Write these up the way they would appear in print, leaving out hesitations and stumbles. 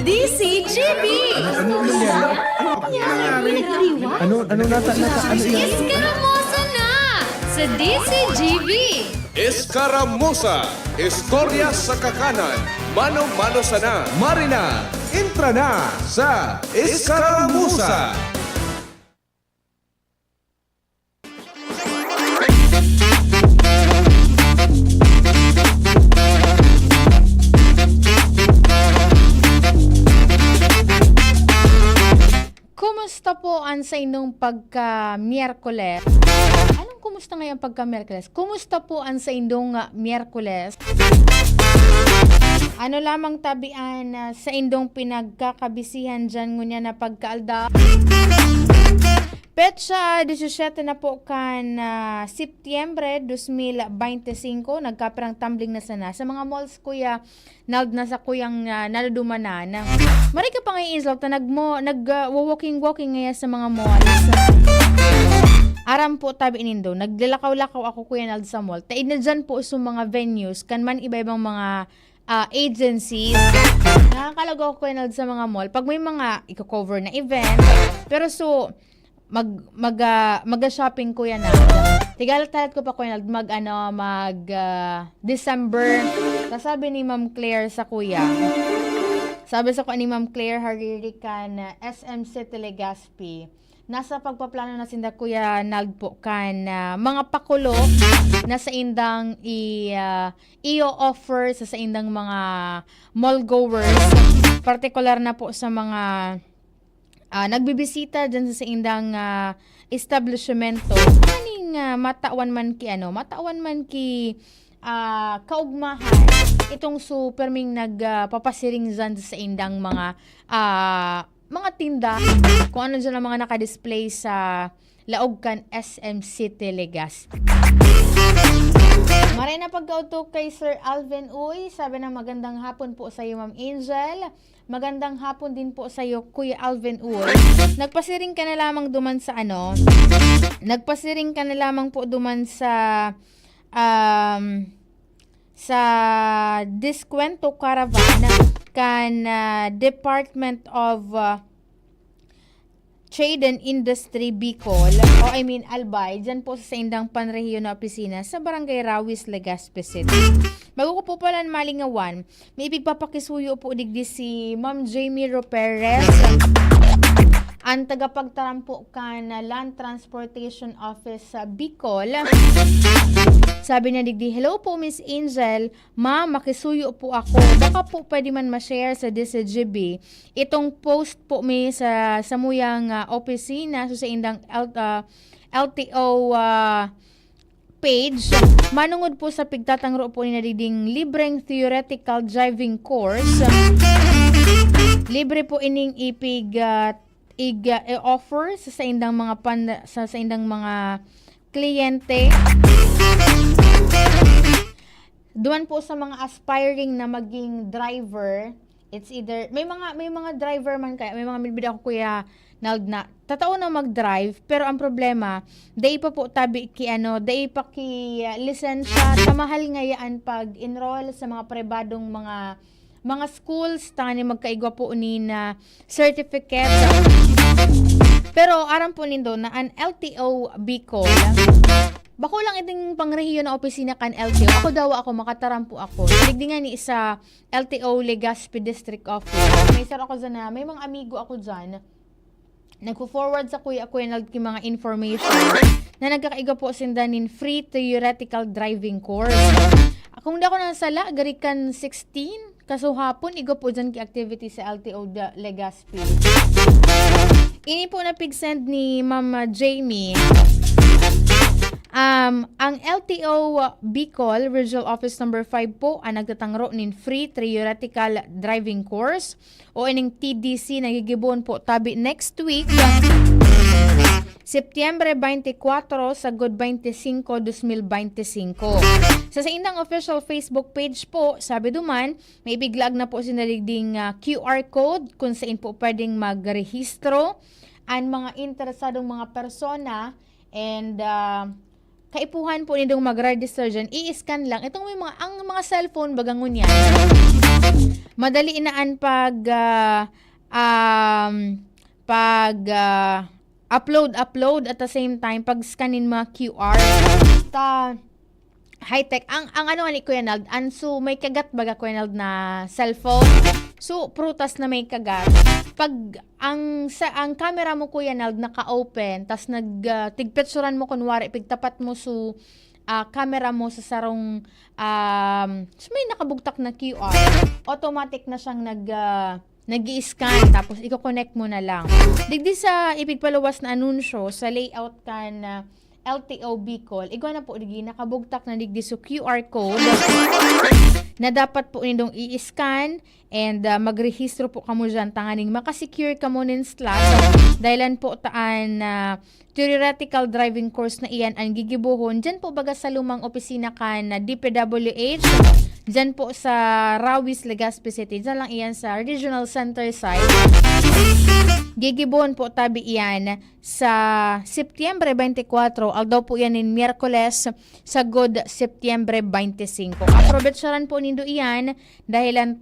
DCGB! Ano nata? Iskaramosa na sa DCGB! Escaramuza, istorya sa kakanan, mano-mano sana. Marina, intra na sa Escaramuza. Kumusta po ang sa inyong pagka-Miyerkules? Anong kumusta ngayon pagka-Miyerkules? Kumusta po ang sa inyong Miyerkules? Ano lamang tabian sa inyong pinagkakabisihan dyan ngunya na pagkaalda? Petsa 17 na po kan Setyembre 2025, nagkaperang tumbling na sana. Sa mga malls kuya, nald na sa kuyang naludumanan. Maray ka pa ngayon isla, nag-walking ngayon sa mga malls. Aram po tabi nindo, naglalakaw-lakaw ako kuya nald sa mall. Taid na dyan po sa mga venues, kan man iba-ibang mga agencies. Nakakalagaw ko kuya nald sa mga mall. Pag may mga i-cover na event, pero so, mag-shopping ko yan na. Tigalat-talat ko pa ko yan December. Sabi ni Ma'am Claire sa kuya. Sabi sa ko ni Ma'am Claire Haririkan SM City Legazpi. Nasa pagpaplano na sinda kuya nagpo kan mga pakulo na sa indang i-offer sa indang mga mall goers. Partikular na po sa mga nagbibisita dyan sa indang establishmento, kaning matawan man ki kaugmahan itong superming nagpapasiring dyan sa indang mga tinda, kung ano dyan ang mga nakadisplay sa laog kan SM City Legazpi. Maray na pagkautok kay Sir Alvin Uy, sabi na magandang hapon po sa iyo Ma'am Angel. Magandang hapon din po sa iyo Kuya Alvin Uy. Nagpasiring ka na lamang duman sa Nagpasiring ka na lamang po duman sa Diskwento Caravan kan Department of Trade and Industry Bicol, Albay, dyan po sa indang panrehiyon na opisina sa Barangay Rawis, Legazpi City. Bago ko po pala malingawan, may ipigpapakisuyo po digdi si Ma'am Jamie Roperez, ang tagapagtarampo kan Land Transportation Office sa Bicol. Sabi niya digdi, hello po Miss Angel, ma'am, makisuyo po ako. Baka po pwede man ma-share sa DCGB itong post po may sa muyang opisina sa indang LTO page. Manungod po sa pigtatangro po ni nadigding libreng theoretical driving course. Libre po ining i-offer sa indang mga sa indang mga kliyente. Duman po sa mga aspiring na maging driver, it's either may mga driver man kaya may mga milbida ko kuya na tatao na mag-drive, pero ang problema day pa po tabi ki day pa ki lisensya tamahal ngayaan pag enroll sa mga pribadong mga schools tani magkaigwa po ni na certificate. Pero aram po nindo na an LTO Bicol, bako lang iting pangrehiyon na opisina kan LTO. Ako makataram po ako. Digdingan ni isa LTO Legazpi District Office. May sir ako dyan na, may mga amigo ako dyan. Nagpo-forward sa kuya ako yung mga information na nagkakaiga po sindanin free theoretical driving course. Kung di ako nasala, garikan 16, kaso hapon, igo po dyan ki activity sa LTO Legazpi. Ini po na pig-send ni Ma'am Jamie. Ang LTO Bicol Regional Office number 5 po ang nagtatangro nin free theoretical driving course o ining TDC nagigibon po tabi next week Setyembre 24 sa God 25, 2025. Sa indang official Facebook page po, sabi duman, may biglag na po sinaligding QR code kung saan po pwedeng magrehistro ang mga interesadong mga persona and kaipuhan po nindong mag-register dyan, i-scan lang. Itong may ang mga cellphone bagangon yan. Madali inaan upload at the same time pag scanin mga QR high tech ang ano ni Kuya Nald anso may kagat baga Kuya Nald na cellphone, so prutas na may kagat pag ang camera mo Kuya Nald naka-open tas tigpicturean mo kunwari pigtapat mo su camera mo sa sarong so may nakabugtak na QR, automatic na siyang nag-i-scan tapos i-connect mo na lang. Digdi sa ipigpaluwas na anunsyo sa layout kan LTO Bicol, igwa na po digdi nakabugtak na digdi so QR code na dapat po nindong i-scan and magrehistro po kamo dyan tanganing makasecure kamo nin slot dahilan po taan theoretical driving course na iyan ang gigibuhon dyan po baga sa lumang opisina kan na DPWH dyan po sa Rawis, Legazpi City. Dyan lang iyan sa Regional Center site. Gigibuhon po tabi iyan sa Setyembre 24. Although po yan in Miyerkules sa God Setyembre 25. Aprobetsaran po nindo iyan dahilan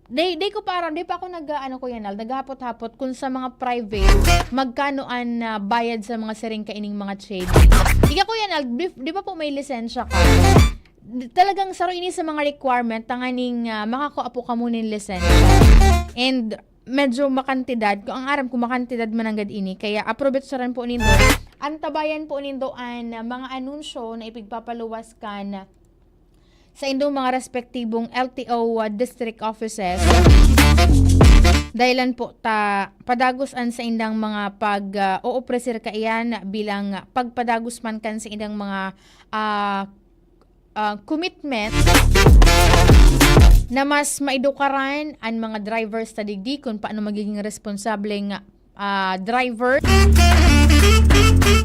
Day ko parang, di pa ako naghapot-hapot kung sa mga private, magkano ang bayad sa mga sering kaining mga trade. Ika Kuya Nal, di ba po may lisensya ka? Talagang saro ini sa mga requirement, tanganing makakuha po ka muna yung lisensya. And medyo makantidad, kung ang aram kung makantidad mananggad ini, kaya aprobetsaran po nindo. Antabayan po nindo ang mga anunsyo na ipigpapaluwas kan sa indong mga respektibong LTO district offices dahilan po padagusan sa indang mga pag-oopresir ka iyan bilang pagpadagos man kan sa indang mga commitment na mas maidukaran ang mga drivers sa digdi kung paano magiging responsableng driver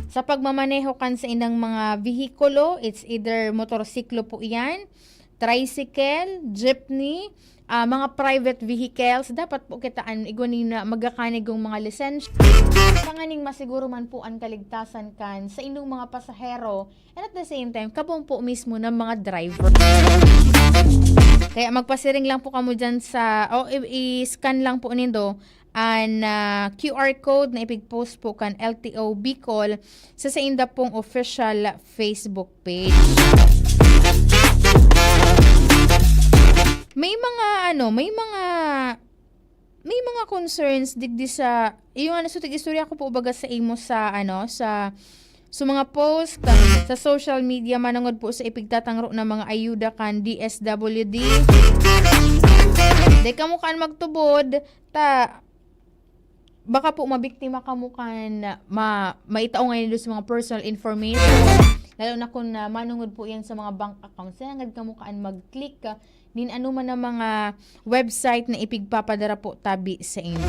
sa pagmamaneho kan sa indang mga vehikulo. It's either motorsiklo po iyan, tricycle, jeepney, mga private vehicles. Dapat po kitaan iguanin na magkakanigong mga lisensya. Panganing masiguro man po ang kaligtasan kan sa inyong mga pasahero and at the same time kapong po mismo ng mga driver. Kaya magpasiring lang po kamo dyan sa i-scan lang po nindo ang QR code na ipig-post po kan LTO Bicol sa inda pong official Facebook page. May mga concerns digdi sa yung istorya ko po baga sa imo sa sa mga post sa social media manungod po sa ipigtatangro ng mga ayuda kan DSWD. Di ka mo kan magtubod baka po mabiktima ka mo kan maitao ngayon sa mga personal information. Lalo na kung manungod po yan sa mga bank accounts. Sinangad ka mo kaan mag-click ka din ano man ang mga website na ipigpapadara po tabi sa inyo.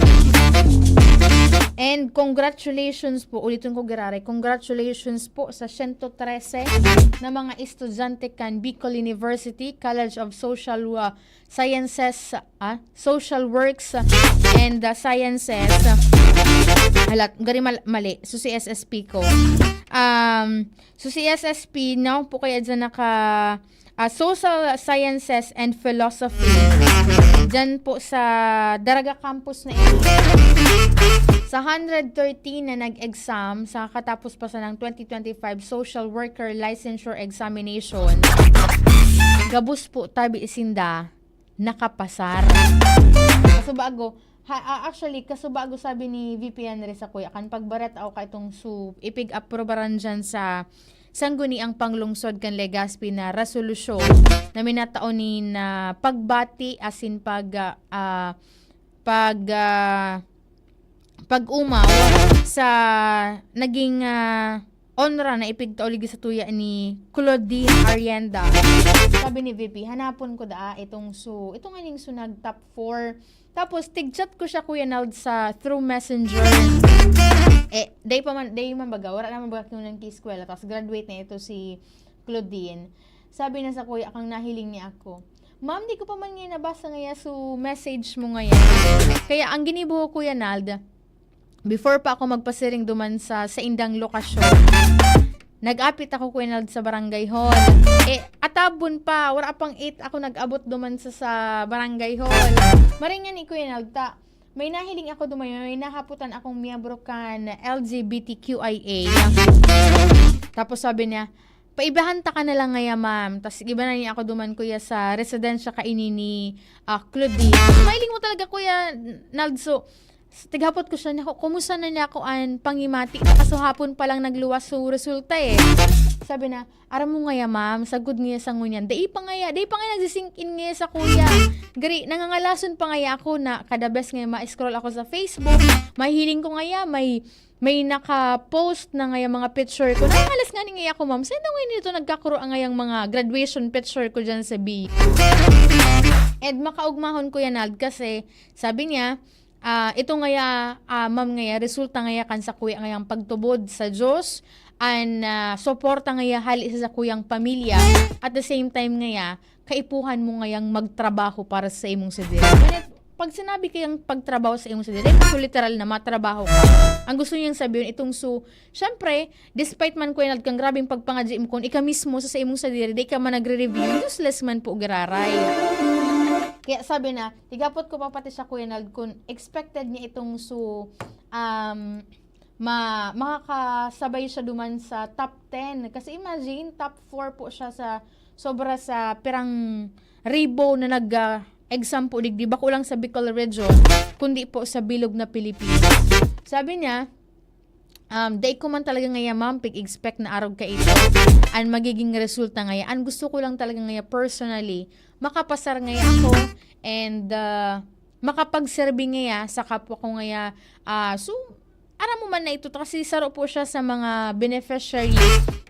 And congratulations po, ulitin ko girare, congratulations po sa 113 na mga estudyante kan Bicol University College of Social Sciences, Social Works and Sciences. Gari mali, so CSSP ko. So CSSP, now po kaya dyan Social Sciences and Philosophy. Dyan po sa Daraga Campus na ito. Sa 113 na nag-exam, sa katapos pa sa ng 2025 Social Worker Licensure Examination, gabus po tabi isinda, nakapasar. Kasubago, kasubago sabi ni VP Henry sa kuya, kan pagbaret ako ka itong ipig-aprobaran dyan sa sangguni ang panglungsod kan Legazpi na resolusyon na minataon ni na pagbati asin pag-umaw sa naging onra na ipigtauligi sa tuya ni Claudine Arienda. Sabi ni VP, hanapon ko itong aning sunag top 4. Tapos tig-chat ko siya Kuya Nald sa through Messenger. Day man baga, wala naman baga yung nang-eskwela. Tapos graduate na ito si Claudine. Sabi na sa kuya, akang nahiling niya ako. Ma'am, di ko pa man ngayon nabasa ngayon so message mo ngayon. Kaya ang ginibuho Kuya Nald, before pa ako magpasiring duman sa indang lokasyon, nag-apit ako kuya sa barangay hall. Atabon pa, wala pang 8 ako nag-abot duman sa barangay hall. Maringan ni kuya ta. May nahiling ako duman, may nahaputan akong miyembro kan LGBTQIA. Tapos sabi niya, paibahanta ka na lang ngaya, ma'am. Tapos iba na niya ako duman, kuya, sa residensya kaini ni Claudie. Mailing mo talaga, kuya, Naldso. Tighapot ko siya, kumusta na niya ako an pangimati. Kaso hapon pa lang nagluwas so resulta eh. Sabi na, aram mo ngaya, ma'am, sagod ngaya sa ngunyan. Day pa ngaya nagsisink in ngaya sa kuya. Gari, nangangalason pa ngaya ako na kada best ngaya ma-scroll ako sa Facebook. Mahiling ko ngaya, may naka-post na ngayang mga picture ko. Nakalas nga ni ngaya ako, ma'am. Saan na ngayon dito nagkakuro ang ngayang mga graduation picture ko dyan sa B? And makaugmahon ko yan, Nald, kasi sabi niya, ito ngaya, ma'am ngaya, resulta ngaya kan sa kuya ngayang pagtubod sa Diyos, and suporta ngaya hali sa kuyang pamilya, at the same time ngaya, kaipuhan mo ngayang magtrabaho para sa imong sadiri. Pag sinabi kayang pagtrabaho sa imong sadiri, so literal na matrabaho ka. Ang gusto niyang sabihin itong syempre, despite man kuya kang grabing pagpangadji mo kung ika mismo sa imong sadiri, di ka man nagre-review, useless man po gararay. Kaya sabi na, tigapot ko pa pati sa kuya kung expected niya itong makakasabay siya duman sa top 10. Kasi imagine, top 4 po siya sa sobra sa pirang ribo na exam po, di ba kulang sa Bicol Region, kundi po sa bilog na Pilipinas. Sabi niya, day ko man talaga ngaya, ma'am, pig-expect na araw ka ito. Ang magiging resulta ngaya. Ang gusto ko lang talaga ngaya personally, makapasar ngaya ako and makapagserbi ngaya sa kapwa ko ngaya. Aram mo man na ito kasi saro po siya sa mga beneficiary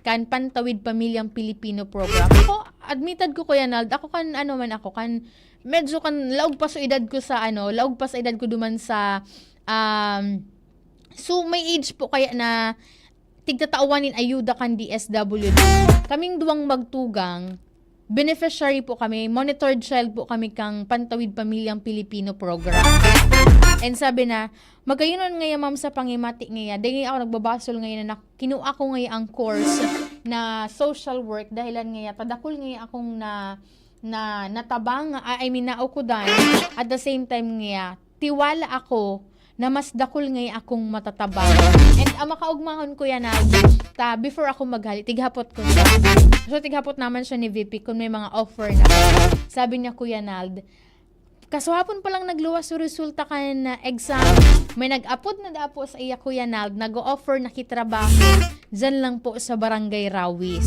kan Pantawid Pamilyang Pilipino program. Ako, admitted ko kuya Nald, ako medyo laog pa sa edad ko duman sa so may age po kaya na tigtatauanin ayuda kan DSWD. Kaming duwang magtugang, beneficiary po kami, monitored child po kami kang Pantawid Pamilyang Pilipino program. And sabi na, magayunon ngayon ma'am sa pangimati ngayon. Dahil ako nagbabasol ngayon na kinuha ko ngayon ang course na social work dahilan ngayon. Tadakol ngayon akong natabang, naukudan. At the same time ngayon, tiwala ako na mas dakol ngayon akong matatabang. And makaugmahon ko yan before ako maghali, tighapot ko siya. So tighapot naman siya ni VP kung may mga offer na. Sabi niya, Kuya Nald, kaso hapon pa lang nagluwas so resulta ka na exam. May nag-upload na dapo sa iya Kuya Nald, nag-offer na kitrabaho. Dyan lang po sa Barangay Rawis.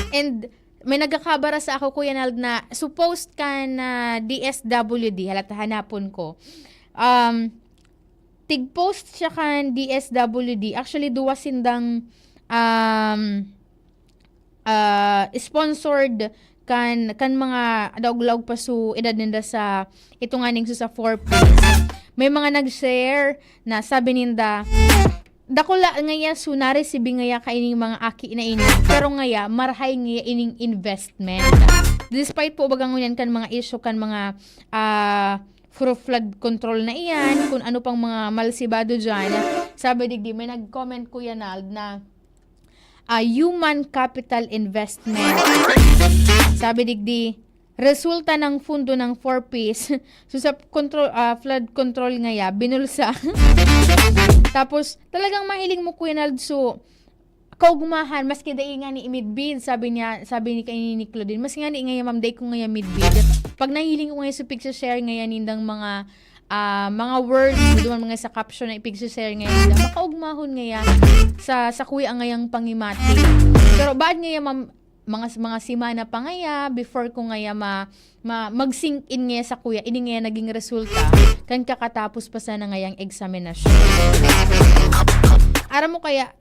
And may nagkakabara sa ako Kuya Nald na supposed ka na DSWD, hanapon ko. Tig-post siya kan DSWD. Actually, duwasindang sponsored kan mga daog-laog pa su edad ninda sa ito nga ning sa 4Ps. May mga nag-share na sabi ninda dakula ngaya su na-receive ngaya kaining mga aki na ini pero ngaya marhay ngaya ining investment. Despite po bagang yan kan mga issue kan mga flood control na iyan, kung ano pang mga malsibado dyan. Sabi digdi, may nag-comment Kuya Nald na human capital investment. Sabi digdi, resulta ng fundo ng 4Ps. So sa flood control ngaya, binulsa. Tapos, talagang mahiling mo Kuya Nald, so kaugmahan, maski dahi nga ni midbid, sabi ni kay ni Claudine, mas nga ni ngaya ma'am, dahi ko ngaya midbid. Pag nahiling ko ngaya sa picture share ngaya nindang mga words, duman mga sa caption na picture share ngaya, makaugmahon ngaya sa kuya ngayang pangimati. Pero baad ngaya ma'am, mga simana pa ngaya, before ko ngaya mag-sink in ngaya sa kuya, ini ngaya naging resulta, kan kakatapos pa sana ngayang examinasyon. Aram mo kaya,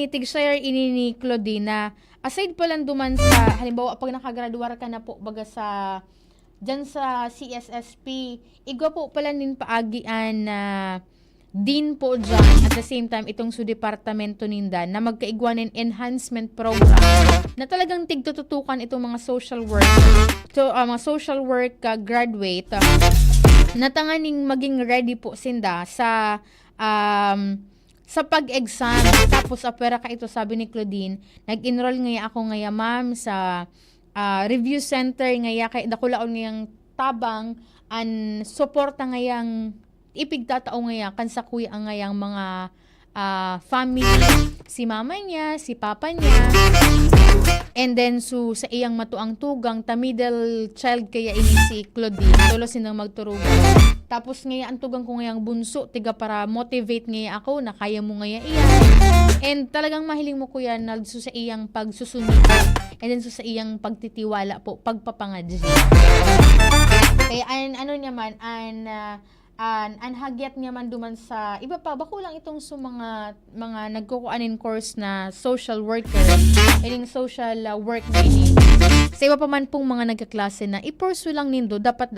tig-share ini ni Claudine, aside pa lang duman sa, halimbawa, pag nakagraduar ka na po, baga dyan sa CSSP, igwa po pala din paagian na din po dyan, at the same time, itong su departamento ninda, na magkaigwanin enhancement program, na talagang tigtututukan itong mga social work, mga social work graduate, natanganing maging ready po sinda sa sa pag-exam. Tapos apera ka ito, sabi ni Claudine, nag-enroll ngaya ako ngaya ma'am sa review center ngaya kay dakulaon ngayang tabang an suporta ngayang ipigtatao ngaya kan sa kuya ang ngayang mga family, si mama niya, si papa niya, and then sa iyang matuang tugang ta middle child kaya ini si Claudine tulo sinang magturugan. Tapos ngaya ang tugang ko ngayang bunso tiga para motivate ngaya ako na kaya mo ngaya iyan, and talagang mahiling mo kuya nalso sa iyang pagsusunod, and then sa iyang pagtitiwala po pagpapangadji. Kaya ano niya man an hagyat niya man duman sa iba pa bako lang itong mga nagkukuanin course na social worker, ining social work meaning. Sa iba pa man pong mga nagkaklase na i-pursue lang nindo dapat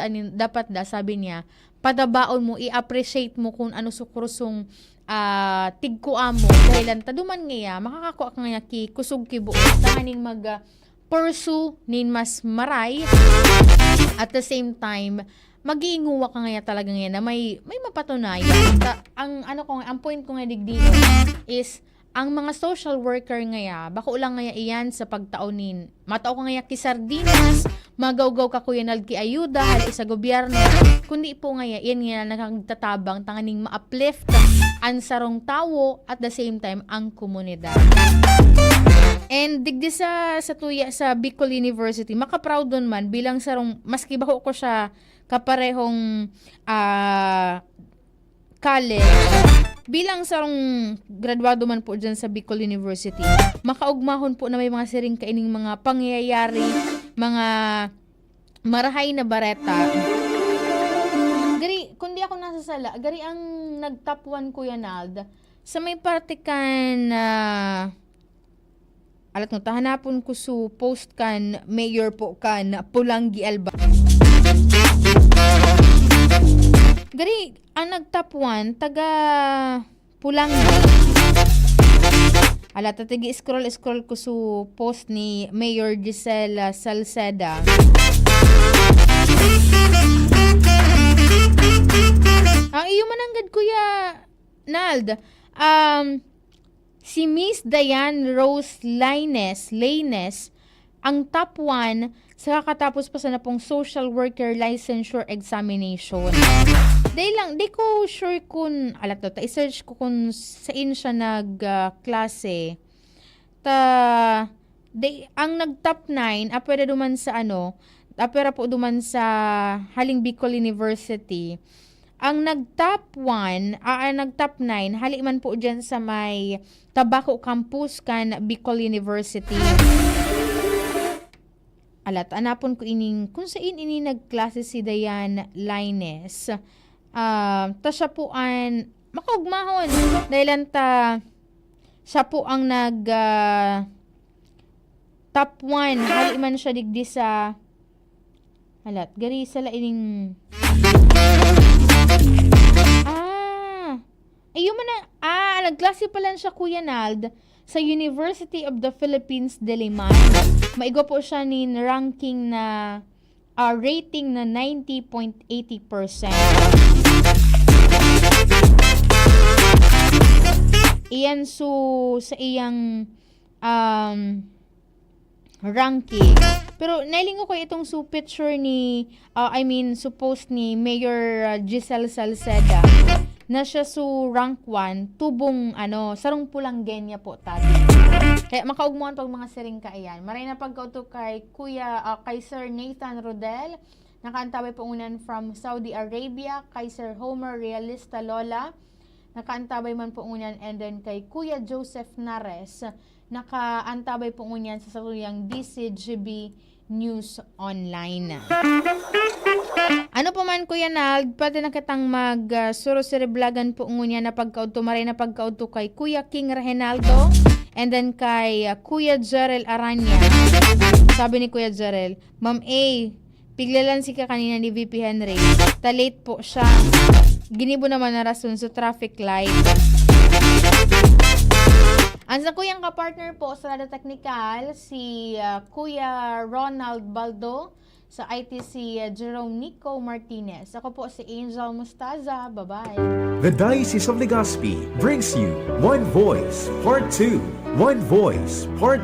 da sabi niya padabaon mo, i-appreciate mo kung ano sukursong tigkuan mo dahil ta duman ngaya makakakuha ka nga ki kusog ki buo tahaning pursue nin mas maray at the same time mag-iinguwa ka nga talaga ngayon na may mapatunayan. Ang point ko nga digdi is, ang mga social worker ngaya, bako lang ngaya iyan sa pagtaunin. Matao ka ngaya kisardinas, magawgaw ka kuya nalgi ayuda, hal isa gobyerno, kundi po ngaya, iyan nga nakagtatabang, tanganing ma-uplift ang sarong tawo at the same time ang komunidad. And digdi sa tuya sa Bicol University, maka-proud doon man bilang sarong, maski bako ko siya kaparehong college, bilang sarong graduado man po dyan sa Bicol University, makaugmahon po na may mga siring kaining mga pangyayari, mga marahay na bareta. Gari, kundi ako nasasala, gari ang nag-top 1 Kuya Nald, sa may partikan alat mo, tahanapon ko su post kan, mayor po kan, Pulangi Alba. Gari, ang nag-top 1, taga Pulangi. Alat, tatigi scroll ko su post ni Mayor Giselle Salceda. Ang iyo mananggad Kuya Nald, si Miss Diane Rose Laines, ang top 1 sa kakatapos pa sa napong social worker licensure examination. Dahil lang, di ko sure kung, i-search ko kung saan siya nag-klase. Ang nag-top 9, apwera duman sa apwera po duman sa Haling Bicol University. Ang nag-top 1, nag-top 9, hali man po dyan sa may Tabaco Campus kan Bicol University. Anapon ko kung saan ini nagklase si Diane Laines. Ta siya po ang makaugmahon dahil siya po ang top 1, hali man siya digdi sa gari sala ining ayun man nagklase pala siya Kuya Nald sa University of the Philippines Diliman. Maigo po siya ni ranking na rating na 90.80%. Iyan sa iyang ranking. Pero nailingo ko itong picture ni post ni Mayor Giselle Salceda na siya rank 1 tubong sarong Pulanggenya po tabi. Kaya makaugmuan pag mga siring ka iyan. Maray na pagkauto kay kay Sir Nathan Rodel, nakaantabay po unan from Saudi Arabia, kay Sir Homer Realista Lola, nakaantabay man po unan, and then kay Kuya Joseph Nares, nakaantabay po unan sa saluyang DCGB News Online. Ano pa man Kuya Nald, pati nakitang suro-sireblagan po ngunya na pagkauto, maray na pagkauto kay Kuya King Reginaldo, and then kay Kuya Jerel Aranya. Sabi ni Kuya Jerel, Ma'am A, piglalan si ka kanina ni VP Henry. Ta-late po siya. Ginibo naman na rason sa traffic light. Ang sa kuyang kapartner po sa Rada Technical, si Kuya Ronald Baldo, Sa IT si Jerome Nico Martinez. Ako po si Angel Mustaza. Bye-bye. The Diocese of Legazpi brings you One Voice, Part 2. One Voice, Part